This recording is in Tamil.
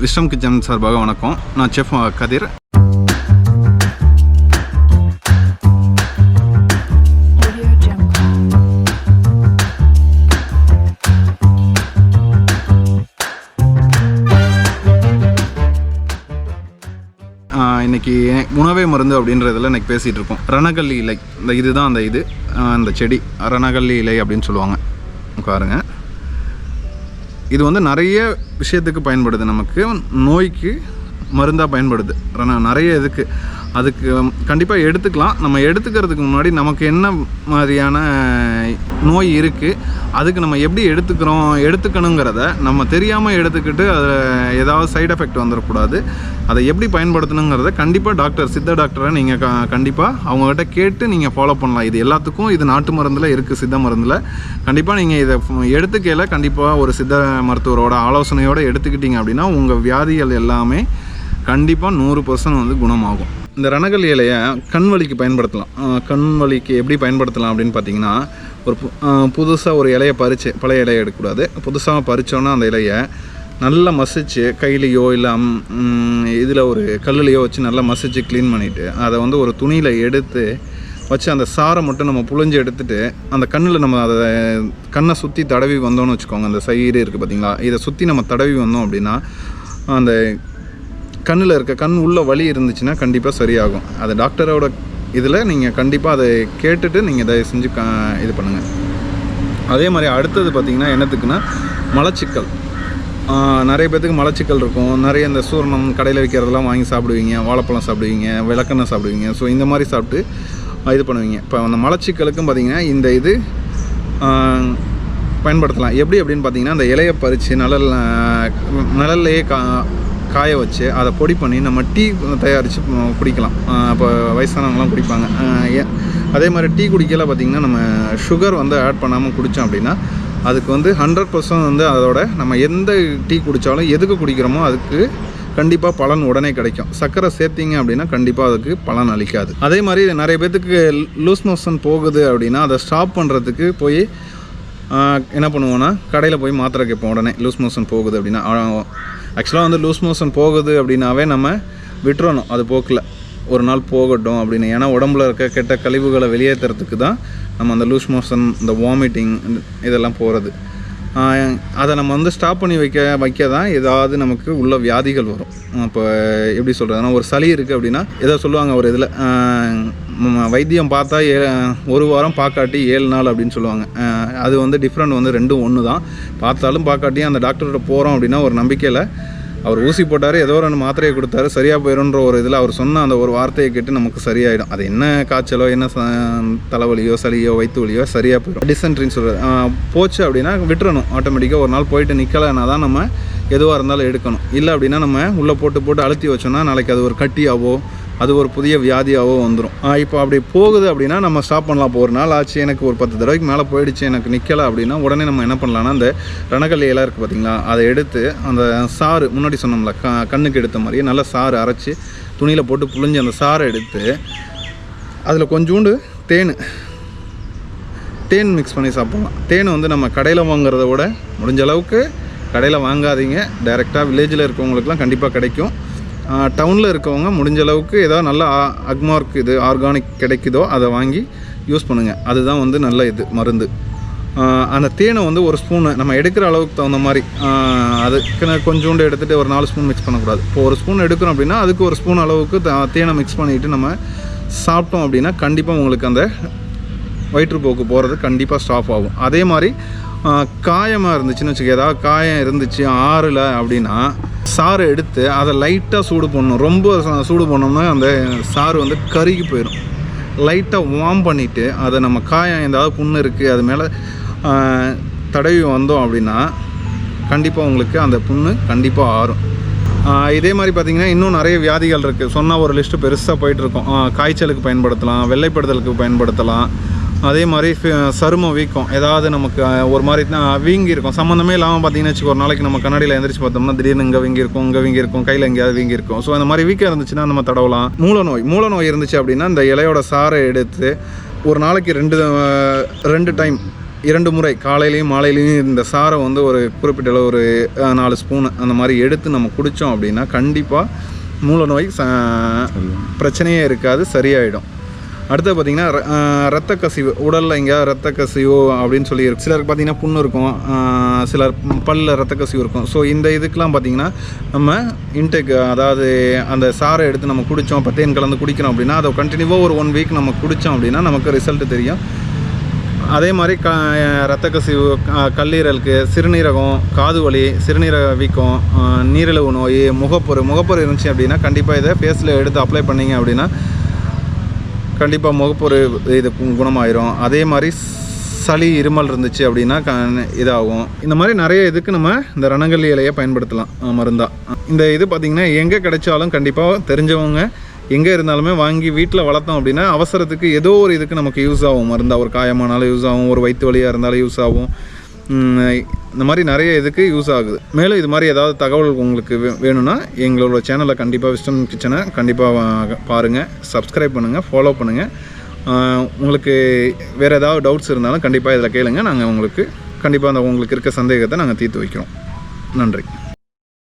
விஸ்ரம் கிச்சன் சார்பாக வணக்கம். நான் செஃப் கதிர். இன்றைக்கி உணவே மருந்து அப்படின்றதில் இன்றைக்கி பேசிகிட்டு இருக்கோம். ரணகல்லி இலை, இந்த இதுதான் அந்த செடி ரணகல்லி இலை அப்படின்னு சொல்லுவாங்க. பாருங்க, இது வந்து நிறைய விஷயத்துக்கு பயன்படுது. நமக்கு நோய்க்கு மருந்தாக பயன்படுது. நிறைய இதுக்கு அதுக்கு கண்டிப்பாக எடுத்துக்கலாம். நம்ம எடுத்துக்கிறதுக்கு முன்னாடி நமக்கு என்ன மாதிரியான நோய் இருக்குது, அதுக்கு நம்ம எப்படி எடுத்துக்கணுங்கிறத நம்ம தெரியாமல் எடுத்துக்கிட்டு அதில் ஏதாவது சைடு எஃபெக்ட் வந்துடக்கூடாது. அதை எப்படி பயன்படுத்தணுங்கிறத கண்டிப்பாக சித்த டாக்டரை நீங்கள் கண்டிப்பாக அவங்கக்கிட்ட கேட்டு நீங்கள் ஃபாலோ பண்ணலாம். இது எல்லாத்துக்கும் இது நாட்டு மருந்தில் இருக்குது, சித்த மருந்தில். கண்டிப்பாக நீங்கள் இதை எடுத்துக்கையில் கண்டிப்பாக ஒரு சித்த மருத்துவரோட ஆலோசனையோடு எடுத்துக்கிட்டிங்க அப்படின்னா உங்கள் வியாதிகள் எல்லாமே கண்டிப்பாக 100% வந்து குணமாகும். இந்த ரணகல்லி இலையை கண் வலிக்கு பயன்படுத்தலாம். கண் வலிக்கு எப்படி பயன்படுத்தலாம் அப்படின்னு பார்த்தீங்கன்னா, புதுசாக ஒரு இலையை பழைய இலையை எடுக்கக்கூடாது. புதுசாக பறித்தோன்னா அந்த இலையை நல்லா மசிச்சு கையிலையோ இல்லை இதில் ஒரு கல்லுலையோ வச்சு நல்லா மசிச்சு க்ளீன் பண்ணிவிட்டு அதை வந்து ஒரு துணியில் எடுத்து வச்சு அந்த சாரை மட்டும் நம்ம புழிஞ்சு எடுத்துகிட்டு அந்த கண்ணில் நம்ம அதை கண்ணை சுற்றி தடவி வந்தோன்னு வச்சுக்கோங்க. அந்த சைடு இருக்குது பார்த்தீங்களா, இதை சுற்றி நம்ம தடவி வந்தோம் அப்படின்னா அந்த கண்ணில் இருக்க கண் உள்ள வலி இருந்துச்சுன்னா கண்டிப்பாக சரியாகும். அது டாக்டரோட இதில் நீங்கள் கண்டிப்பாக அதை கேட்டுட்டு நீங்கள் தயவு செஞ்சு இது பண்ணுங்கள். அதே மாதிரி அடுத்தது பார்த்திங்கன்னா என்னத்துக்குன்னா மலச்சிக்கல். நிறைய பேர்த்துக்கு மலச்சிக்கல் இருக்கும். நிறைய இந்த சூரணம் கடையில் விற்கிறதெல்லாம் வாங்கி சாப்பிடுவீங்க, வாழைப்பழம் சாப்பிடுவீங்க, விளக்கெண்ணெய் சாப்பிடுவீங்க. ஸோ இந்த மாதிரி சாப்பிட்டு இது பண்ணுவீங்க. இப்போ அந்த மலச்சிக்கலுக்கும் பார்த்திங்கன்னா இந்த இது பயன்படுத்தலாம். எப்படி அப்படின்னு பார்த்தீங்கன்னா, அந்த இலையை பறித்து நிழல்லையே காய வச்சு அதை பொடி பண்ணி நம்ம டீ தயாரித்து குடிக்கலாம். இப்போ வயசானவங்களாம் குடிப்பாங்க. அதே மாதிரி டீ குடிக்கல பார்த்திங்கன்னா நம்ம சுகர் வந்து ஆட் பண்ணாமல் குடித்தோம் அப்படின்னா அதுக்கு வந்து 100% வந்து அதோட நம்ம எந்த டீ குடித்தாலும் எதுக்கு குடிக்கிறோமோ அதுக்கு கண்டிப்பாக பலன் உடனே கிடைக்கும். சர்க்கரை சேர்த்திங்க அப்படின்னா கண்டிப்பாக அதுக்கு பலன் அளிக்காது. அதே மாதிரி நிறைய பேர்த்துக்கு லூஸ் மோஷன் போகுது அப்படின்னா அதை ஸ்டாப் பண்ணுறதுக்கு போய் என்ன பண்ணுவோன்னா கடையில் போய் மாத்திரை கேட்போம். உடனே லூஸ் மோஷன் போகுது அப்படின்னா, ஆக்சுவலாக வந்து லூஸ் மோஷன் போகுது அப்படின்னாவே நம்ம விட்டுறணும். அது போக்கில் ஒரு நாள் போகட்டும் அப்படின்னு. ஏன்னா உடம்புல இருக்க கெட்ட கழிவுகளை வெளியேற்றுறதுக்கு தான் நம்ம அந்த லூஸ் மோஷன், இந்த வாமிட்டிங் இதெல்லாம் போகிறது. அதை நம்ம வந்து ஸ்டாப் பண்ணி வைக்க தான் ஏதாவது நமக்கு உள்ள வியாதிகள் வரும். இப்போ எப்படி சொல்கிறதுனா, ஒரு சளி இருக்குது அப்படின்னா ஏதோ சொல்லுவாங்க ஒரு இதில் வைத்தியம் பார்த்தா 1 வாரம் பார்க்காட்டி 7 நாள் அப்படின்னு சொல்லுவாங்க. அது வந்து டிஃப்ரெண்ட் வந்து ரெண்டும் ஒன்று தான். பார்த்தாலும் பார்க்காட்டியும் அந்த டாக்டர்கிட்ட போகிறோம் அப்படின்னா ஒரு நம்பிக்கையில் அவர் ஊசி போட்டார், ஏதோ 2 மாத்திரையை கொடுத்தாரு, சரியாக போயிடும்ன்ற ஒரு இதில் அவர் சொன்ன அந்த ஒரு வார்த்தையை கேட்டு நமக்கு சரியாயிடும். அது என்ன காய்ச்சலோ என்ன தலைவலியோ சளியோ வயிற்று வலியோ சரியாக போயிடும். டிசென்ட்ரின்னு சொல்கிறது போச்சு அப்படின்னா விட்டுறணும். ஆட்டோமேட்டிக்காக ஒரு நாள் போயிட்டு நிற்கலைன்னா தான் நம்ம எதுவாக இருந்தாலும் எடுக்கணும். இல்லை அப்படின்னா நம்ம உள்ளே போட்டு அழுத்தி வச்சோன்னா நாளைக்கு அது ஒரு கட்டியாவோ அது ஒரு புதிய வியாதியாகவோ வந்துடும். இப்போ அப்படி போகுது அப்படின்னா நம்ம ஸ்டாப் பண்ணலாம். இப்போ ஒரு நாள் ஆச்சு, எனக்கு ஒரு 10 தடவைக்கு மேலே போயிடுச்சு, எனக்கு நிற்கலை அப்படின்னா உடனே நம்ம என்ன பண்ணலான்னா அந்த ரணகல்லி இலை இருக்குது பார்த்திங்களா, அதை எடுத்து அந்த சாறு முன்னாடி சொன்னோம்ல கண்ணுக்கு எடுத்த மாதிரியே நல்லா சாறு அரைச்சி துணியில் போட்டு புழிஞ்சு அந்த சாறை எடுத்து அதில் கொஞ்சோண்டு தேன் மிக்ஸ் பண்ணி சாப்பிட்லாம். தேன் வந்து நம்ம கடையில் வாங்குறத விட முடிஞ்ச அளவுக்கு கடையில் வாங்காதீங்க. டைரெக்டாக வில்லேஜில் இருக்கவங்களுக்குலாம் கண்டிப்பாக கிடைக்கும். டவுனில் இருக்கவங்க முடிஞ்ச அளவுக்கு ஏதாவது நல்ல அக்மார்க் இது ஆர்கானிக் கிடைக்குதோ அதை வாங்கி யூஸ் பண்ணுங்கள். அதுதான் வந்து நல்ல இது மருந்து. அந்த தேனை வந்து ஒரு ஸ்பூனு நம்ம எடுக்கிற அளவுக்கு தகுந்த மாதிரி அதுக்கு கொஞ்சோண்டு எடுத்துகிட்டு ஒரு 4 ஸ்பூன் மிக்ஸ் பண்ணக்கூடாது. இப்போ ஒரு ஸ்பூன் எடுக்கிறோம் அப்படின்னா அதுக்கு ஒரு ஸ்பூன் அளவுக்கு தேனை மிக்ஸ் பண்ணிவிட்டு நம்ம சாப்பிட்டோம் அப்படின்னா கண்டிப்பாக உங்களுக்கு அந்த வயிற்றுப்போக்கு போகிறது கண்டிப்பாக ஸ்டாப் ஆகும். அதே மாதிரி காயமாக இருந்துச்சுன்னு வச்சுக்க, ஏதாவது காயம் இருந்துச்சு ஆறல அப்படின்னா சாறு எடுத்து அதை லைட்டாக சூடு பண்ணணும். ரொம்ப சூடு பண்ணோம்னா அந்த சாறு வந்து கருகி போயிடும். லைட்டாக வார்ம் பண்ணிவிட்டு அதை நம்ம காயம் ஏதாவது புண்ணு இருக்குது அது மேலே தடவி வந்தோம் அப்படின்னா கண்டிப்பாக உங்களுக்கு அந்த புண்ணு கண்டிப்பாக ஆறும். இதே மாதிரி பார்த்திங்கன்னா இன்னும் நிறைய வியாதிகள் இருக்குது. சொன்னால் ஒரு லிஸ்ட்டு பெருசாக போயிட்டுருக்கோம். காய்ச்சலுக்கு பயன்படுத்தலாம், வெள்ளைப்படுதலுக்கு பயன்படுத்தலாம். அதே மாதிரி சரும வீக்கம், ஏதாவது நமக்கு ஒரு மாதிரி வீங்கி இருக்கும் சம்மந்தமே இல்லாமல் பார்த்தீங்கன்னு வச்சுக்கோ. ஒரு நாளைக்கு நம்ம கண்ணாடியில் எந்திரிச்சு பார்த்தோம்னா திடீர்னு இங்கே வீங்கி இருக்கும், கையில் எங்கேயாவது வீங்கி இருக்கும். ஸோ அந்த மாதிரி வீக்கம் இருந்துச்சுன்னா நம்ம தடவலாம். மூல நோய் இருந்துச்சு அப்படின்னா இந்த இலையோட சாறை எடுத்து ஒரு நாளைக்கு 2 டைம் 2 முறை காலையிலையும் மாலையிலையும் இந்த சாரை வந்து ஒரு குறிப்பிட்ட அளவு ஒரு 4 ஸ்பூன் அந்த மாதிரி எடுத்து நம்ம குடித்தோம் அப்படின்னா கண்டிப்பாக மூல நோய் பிரச்சனையே இருக்காது, சரியாயிடும். அடுத்து பார்த்திங்கன்னா ரத்த கசிவு, உடலில் எங்கேயாவது ரத்த கசிவு அப்படின்னு சொல்லி இருக்கு. சிலருக்கு பார்த்திங்கன்னா புண்ணு இருக்கும், சிலர் பல்லில் ரத்த கசிவு இருக்கும். ஸோ இந்த இதுக்கெலாம் பார்த்திங்கன்னா நம்ம இன்டேக், அதாவது அந்த சாரை எடுத்து நம்ம குடித்தோம், தேன் கலந்து குடிக்கிறோம் அப்படின்னா அதை கண்டினியூவாக ஒரு 1 வீக் நம்ம குடித்தோம் அப்படின்னா நமக்கு ரிசல்ட்டு தெரியும். அதே மாதிரி ரத்த கசிவு, கல்லீரலுக்கு, சிறுநீரகம், காது வலி, சிறுநீரக வீக்கம், நீரிழிவு நோய், முகப்பொரு இருந்துச்சு அப்படின்னா கண்டிப்பாக இதை ஃபேஸில் எடுத்து அப்ளை பண்ணிங்க அப்படின்னா கண்டிப்பாக முகப்பொரு இது குணமாயிரும். அதே மாதிரி சளி இருமல் இருந்துச்சு அப்படின்னா இதாகும். இந்த மாதிரி நிறைய இதுக்கு நம்ம இந்த ரணங்கல்லி இலையை பயன்படுத்தலாம் மருந்தாக. இந்த இது பார்த்திங்கன்னா எங்கே கிடைச்சாலும் கண்டிப்பாக தெரிஞ்சவங்க எங்கே இருந்தாலுமே வாங்கி வீட்டில் வளர்த்தோம் அப்படின்னா அவசரத்துக்கு ஏதோ ஒரு இதுக்கு நமக்கு யூஸ் ஆகும். மருந்தாக ஒரு காயமானாலும் யூஸ் ஆகும், ஒரு வயிற்று வலியாக இருந்தாலும் யூஸ் ஆகும். இந்த மாதிரி நிறைய இதுக்கு யூஸ் ஆகுது. மேலும் இது மாதிரி ஏதாவது தகவல் உங்களுக்கு வேணும்னா எங்களோட சேனலை கண்டிப்பாக விஸ்டம் கிச்சனை கண்டிப்பாக பாருங்கள், சப்ஸ்கிரைப் பண்ணுங்கள், ஃபாலோ பண்ணுங்கள். உங்களுக்கு வேறு ஏதாவது டவுட்ஸ் இருந்தாலும் கண்டிப்பாக இதில் கேளுங்க. நாங்கள் உங்களுக்கு கண்டிப்பாக உங்களுக்கு இருக்க சந்தேகத்தை நாங்கள் தீர்த்து வைக்கிறோம். நன்றி.